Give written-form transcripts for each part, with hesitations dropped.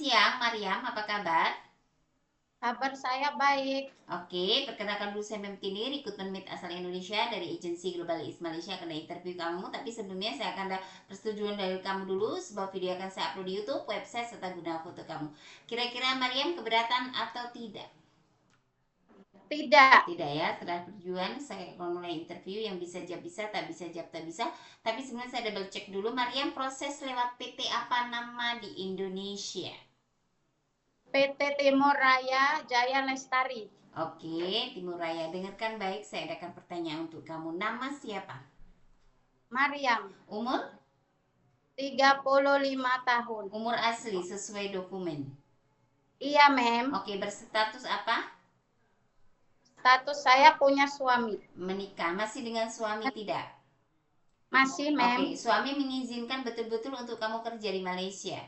siang, Mariam. Apa kabar? Kabar saya baik. Oke, perkenalkan dulu saya Memtini, Recruitment Meet asal Indonesia dari agensi Globalis Malaysia akan interview kamu. Tapi sebelumnya saya akan ada persetujuan dari kamu dulu. Sebuah video akan saya upload di YouTube, website, serta guna foto kamu. Kira-kira Mariam keberatan atau tidak? Tidak. Tidak ya, setelah perjuangan saya akan mulai interview yang bisa jawab bisa, tak bisa jawab tak bisa. Tapi sebelumnya saya double check dulu, Mariam proses lewat PT apa nama di Indonesia? PT Timur Raya Jaya Lestari. Oke, Timur Raya. Dengarkan baik, saya adakan pertanyaan untuk kamu. Nama siapa? Mariam, Umur? 35 tahun. Umur asli sesuai dokumen. Iya, Mem. Oke, berstatus apa? Status saya punya suami. Menikah. Masih dengan suami tidak? Masih, Oke, Mem. suami mengizinkan betul-betul untuk kamu kerja di Malaysia.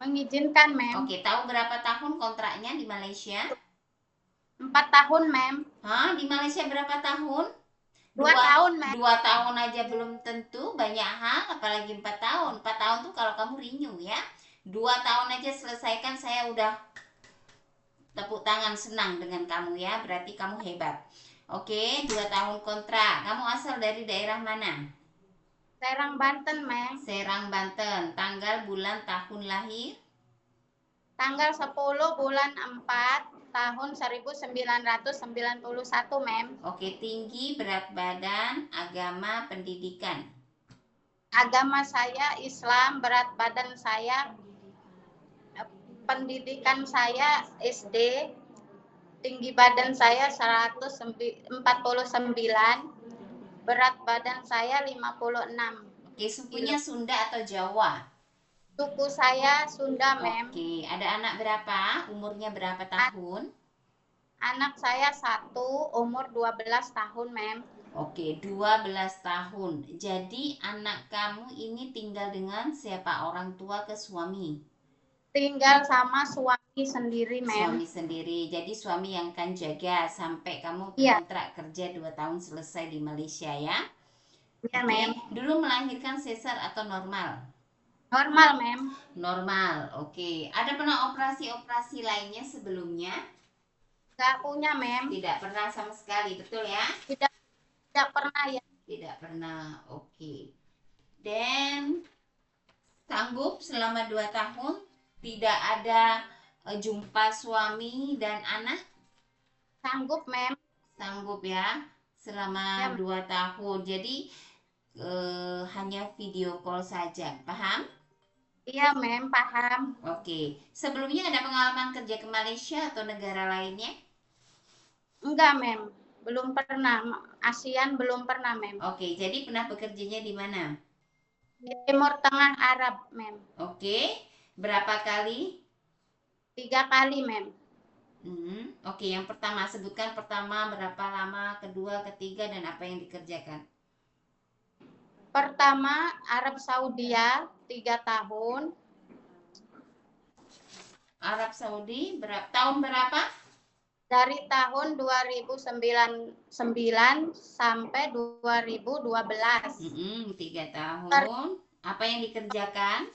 Mengizinkan, Mem. Oke, tahu berapa tahun kontraknya di Malaysia? 4 tahun, Mem. Hah, di Malaysia berapa tahun? 2 tahun, Mem. Dua tahun aja belum tentu banyak hal, apalagi 4 tahun. 4 tahun tuh kalau kamu renew ya. 2 tahun aja selesaikan, saya udah tepuk tangan senang dengan kamu ya, berarti kamu hebat. Oke, 2 tahun kontrak. Kamu asal dari daerah mana? Serang, Banten, Mem. Serang, Banten. Tanggal, bulan, tahun lahir? Tanggal 10 bulan 4 tahun 1991, Mem. Oke, tinggi, berat badan, agama, pendidikan. Agama saya Islam, berat badan saya pendidikan saya SD, tinggi badan saya 149, berat badan saya 56 Oke, kilo. sukunya Sunda atau Jawa? Suku saya Sunda, Mem. Oke, ada anak berapa? Umurnya berapa An- tahun? Anak saya satu, umur 12 tahun, Mem. Oke, 12 tahun. Jadi anak kamu ini tinggal dengan siapa? Orang tua ke suami? Tinggal sama suami sendiri, Mem. Suami sendiri. Jadi suami yang akan jaga sampai kamu Iya, kontrak kerja 2 tahun selesai di Malaysia ya. iya, Oke, Mem. dulu melahirkan sesar atau normal? Normal, Mem. Normal. Oke, ada pernah operasi-operasi lainnya sebelumnya? Gak punya, Mem. Tidak pernah sama sekali, betul ya? Tidak, tidak pernah ya. Tidak pernah. Oke. Dan sanggup selama 2 tahun tidak ada jumpa suami dan anak? Sanggup, Mem. Sanggup ya, selama Ya, Mem. 2 tahun. Jadi hanya video call saja, paham? Iya, Mem, paham. Oke, sebelumnya ada pengalaman kerja ke Malaysia atau negara lainnya? Enggak, Mem. Belum pernah. ASEAN belum pernah, Mem. Oke, jadi pernah bekerjanya di mana? Di Timur Tengah Arab, Mem. Oke, berapa kali? 3 kali, Mem. Oke, yang pertama sebutkan pertama berapa lama, kedua, ketiga, dan apa yang dikerjakan. Pertama, Arab Saudi 3 tahun. Arab Saudi tahun berapa? Dari tahun 2009 sampai 2012. 3 tahun. Apa yang dikerjakan?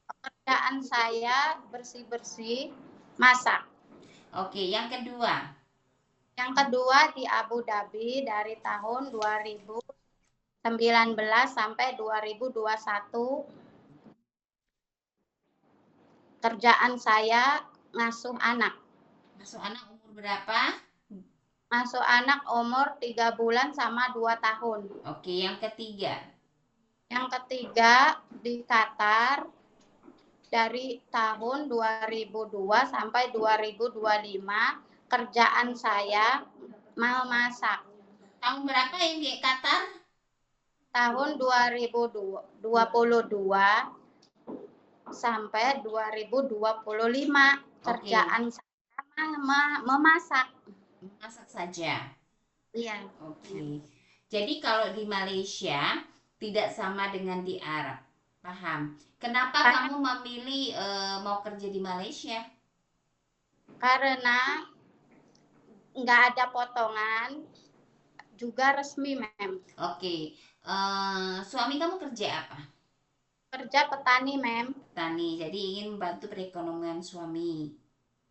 Pekerjaan saya bersih-bersih, masak. Oke, yang kedua. Yang kedua di Abu Dhabi dari tahun 2019 sampai 2021. Kerjaan saya ngasuh anak. Ngasuh anak umur berapa? Ngasuh anak umur 3 bulan sama 2 tahun. Oke, yang ketiga. Yang ketiga di Qatar dari tahun 2002 sampai 2025. Kerjaan saya memasak. Tahun berapa yang di Qatar? Tahun 2022 sampai 2025. Kerjaan saya memasak. Masak saja. Iya. Oke. Jadi kalau di Malaysia tidak sama dengan di Arab. Paham? Kenapa kamu memilih mau kerja di Malaysia? Karena nggak ada potongan, juga resmi, Mem. Oke. Suami kamu kerja apa? Kerja petani, Mem. Tani, jadi ingin membantu perekonomian suami.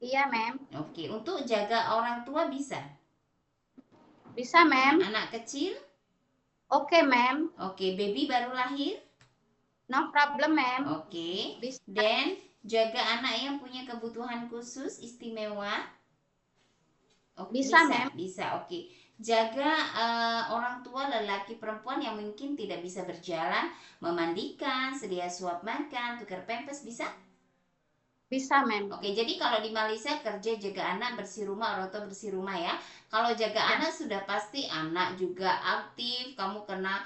Iya, Mem. Oke, untuk jaga orang tua bisa? Bisa, Mem. Anak kecil? Oke, Mem. Oke, baby baru lahir? No problem, Mem. Oke, Bisa. dan jaga anak yang punya kebutuhan khusus istimewa? Oh, Bisa, Mem. bisa, oke. Jaga orang tua lelaki perempuan yang mungkin tidak bisa berjalan, memandikan, sedia suap makan, tukar pampers, bisa? Bisa, Mem. Oke, jadi kalau di Malaysia kerja jaga anak, bersih rumah, orang tua bersih rumah ya. Kalau jaga Ya. anak sudah pasti anak juga aktif, kamu kena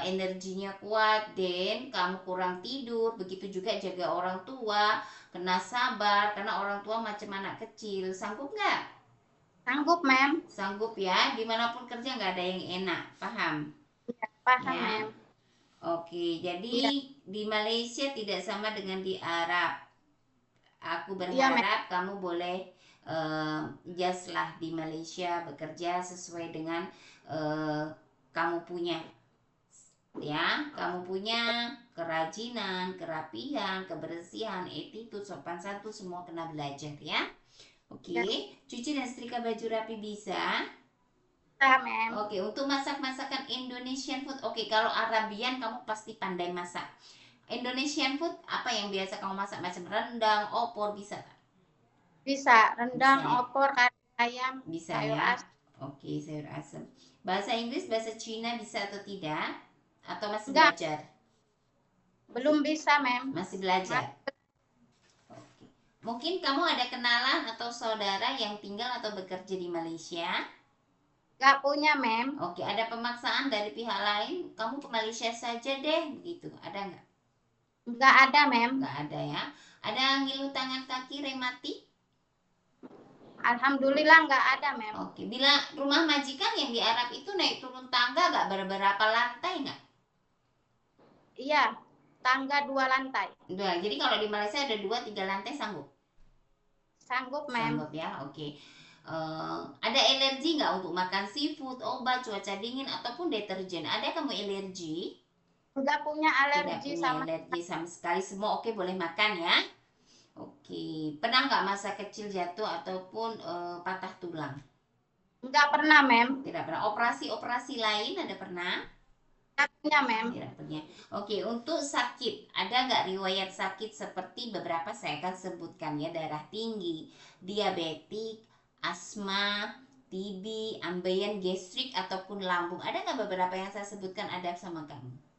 energinya kuat, dan kamu kurang tidur. Begitu juga jaga orang tua, kena sabar, karena orang tua macam anak kecil. Sanggup nggak? Sanggup, Mem. Sanggup ya, dimanapun kerja nggak ada yang enak, paham? Ya, paham, Ya, Mem. oke. Jadi Iya. di Malaysia tidak sama dengan di Arab. Aku Iya, Mem. berharap kamu boleh just lah di Malaysia bekerja sesuai dengan kamu punya, ya, kamu punya kerajinan, kerapihan, kebersihan, attitude, sopan santun, semua kena belajar ya. Oke, Ya. cuci dan setrika baju rapi bisa. Bisa, Mem. Oke, untuk masak-masakan Indonesian food. Oke, kalau Arabian kamu pasti pandai masak. Indonesian food apa yang biasa kamu masak, macam rendang, opor, bisa tak? Bisa. Rendang, Bisa ya? opor, kari ayam, Bisa sayur ya. asam. Oke, sayur asam. Bahasa Inggris, bahasa Cina bisa atau tidak? Atau masih Enggak, belajar? belum bisa, Mem. Masih belajar. Oke. Mungkin kamu ada kenalan atau saudara yang tinggal atau bekerja di Malaysia? Enggak punya, Mem. Oke, ada pemaksaan dari pihak lain, kamu ke Malaysia saja deh, begitu. Ada nggak? Enggak ada, Mem. Nggak ada ya. Ada ngilu tangan kaki rematik? Alhamdulillah enggak ada, Mem. Oke, bila rumah majikan yang di Arab itu naik turun tangga nggak, beberapa lantai nggak? Iya, tangga 2 lantai. Dua. Jadi kalau di Malaysia ada 2-3 lantai sanggup? Sanggup, Mem. Sanggup ya, oke. Ada alergi nggak untuk makan seafood, obat, cuaca dingin, ataupun deterjen? Ada kamu alergi? Enggak punya Tidak alergi punya sama. alergi sama sekali, semua oke, boleh makan ya. Oke, pernah nggak masa kecil jatuh ataupun patah tulang? Enggak pernah, Mem. Tidak pernah. Operasi lain ada pernah? Enggak punya, Mem. Tidak punya. Oke, untuk sakit, ada nggak riwayat sakit seperti beberapa saya akan sebutkan ya, darah tinggi, diabetik, asma, TB, ambeien, gastrik, ataupun lambung? Ada nggak beberapa yang saya sebutkan ada sama kamu?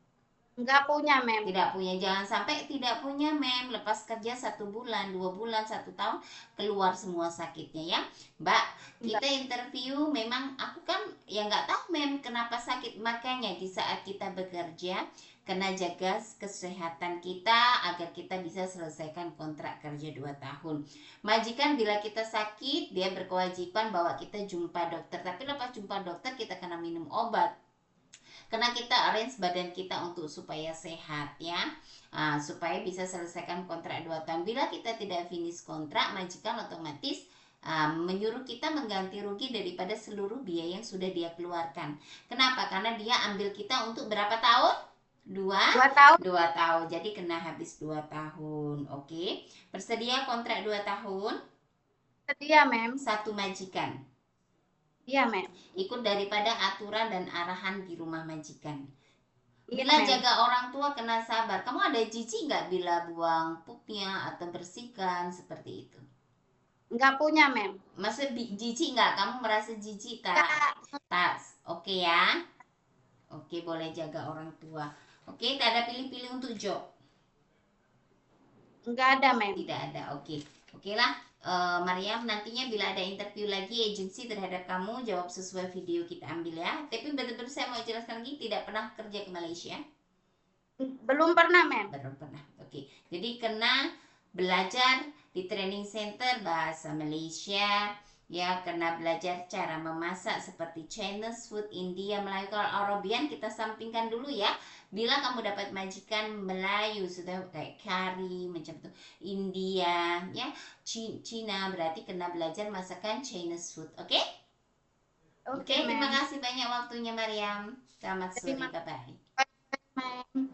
Enggak punya, Mem. Tidak punya, jangan sampai tidak punya, Mem. Lepas kerja 1 bulan, 2 bulan, 1 tahun, keluar semua sakitnya ya. Mbak, kita interview, memang aku kan ya nggak tahu, Mem, kenapa sakit. Makanya di saat kita bekerja, kena jaga kesehatan kita agar kita bisa selesaikan kontrak kerja 2 tahun. Majikan bila kita sakit, dia berkewajiban bawa kita jumpa dokter. Tapi lepas jumpa dokter, kita kena minum obat. Karena kita arrange badan kita untuk supaya sehat ya, supaya bisa selesaikan kontrak 2 tahun. Bila kita tidak finish kontrak, majikan otomatis menyuruh kita mengganti rugi daripada seluruh biaya yang sudah dia keluarkan. Kenapa? Karena dia ambil kita untuk berapa tahun? 2 tahun. 2 tahun. Jadi kena habis 2 tahun. Oke, bersedia kontrak 2 tahun? Sedia, Mem. Satu majikan. Iya, Mem. Ikut daripada aturan dan arahan di rumah majikan. Iya, Bila Mem. jaga orang tua kena sabar. Kamu ada jijik nggak bila buang pupnya atau bersihkan seperti itu? Enggak punya, Mem. Maksud jijik nggak? Kamu merasa jijik tak? Enggak. Tak. Oke ya. Oke, boleh jaga orang tua. Oke, tak ada pilih-pilih untuk job? Enggak ada, Mem. Tidak ada. Oke. Oke lah. Mariam, nantinya bila ada interview lagi agensi terhadap kamu, jawab sesuai video kita ambil ya. Tapi betul-betul saya mau jelaskan lagi, tidak pernah kerja ke Malaysia? Belum pernah, Mem. Belum pernah. Oke. Jadi kena belajar di training center bahasa Malaysia ya, kena belajar cara memasak seperti Chinese food, India, Melayu. Kalau Arabian kita sampingkan dulu ya. Bila kamu dapat majikan Melayu sudah kayak kari macam itu, India ya, Cina, berarti kena belajar masakan Chinese food. Oke? Oke, terima kasih banyak waktunya Mariam. Selamat sore, bye bye. Mem.